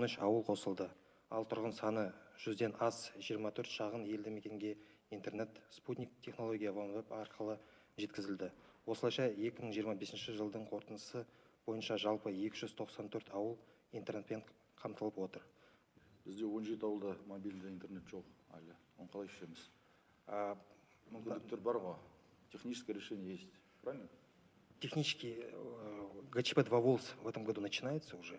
93 ауыл қосылды. Ал тұрғын саны 100-ден аз 24 шағын елді мекенге интернет, спутник технология веб арқылы жеткізілді. Осылайша 2025 жылдың қорытындысы бойынша жалпы 294 ауыл интернетпен қамтылып отыр. Бізде 17 ауылда мобильді интернет жоқ әлі. Оны қалай шешеміз? Мүмкіндіктер бар ғой. Техническое решение есть, правильно? Технически ГЧП-2 ВОЛС в этом году начинается уже.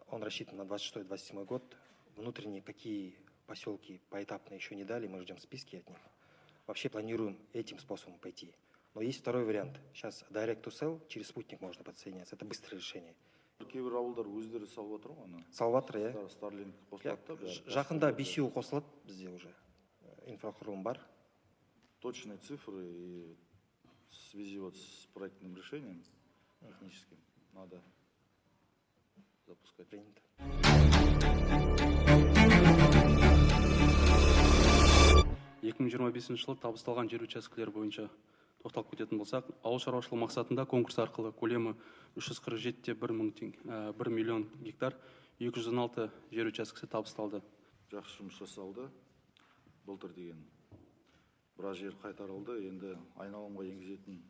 Он рассчитан на 26-27 год. Внутренние какие поселки поэтапно еще не дали, мы ждем списки от них. Вообще планируем этим способом пойти. Но есть второй вариант. Сейчас Direct to Cell, через спутник можно подсоединяться. Это быстрое решение. Кейбір ауылдар өздері салып отыр ғой аны. Салып жатыр, иә. Starlink қосылады да. Жақында BCU қосылады бізде уже. Инфрақұрылым бар. Точные цифры и в связи вот с проектным решением техническим надо запускать. Принято. 2025 жылы табысталған жер учаскелері бойынша тоқталып кететін болсақ, ауыл шаруашылығы мақсатында конкурс арқылы көлемі 347,1 миллион гектар 216 жер учаскесі табысталды. Жақсы жұмыс жасалды. Былтыр деген біраз жер қайтарылды. Енді айналымға енгізетін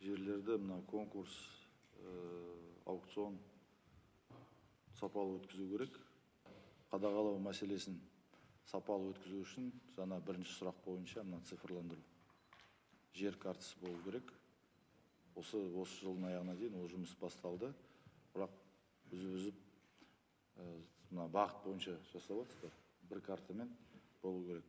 жерлерді мына конкурс, аукцион сапалы өткізу керек. Қадағалау мәселесін сапалы өткізу үшін жаңа бірінші сұрақ бойынша мына цифрландыру. Жер картасы болу керек. Осы жылдың аяғына дейін ол жұмыс басталды. Бірақ үзіп мына бағыт бойынша жасап жатсыздар. Бір картамен болу керек.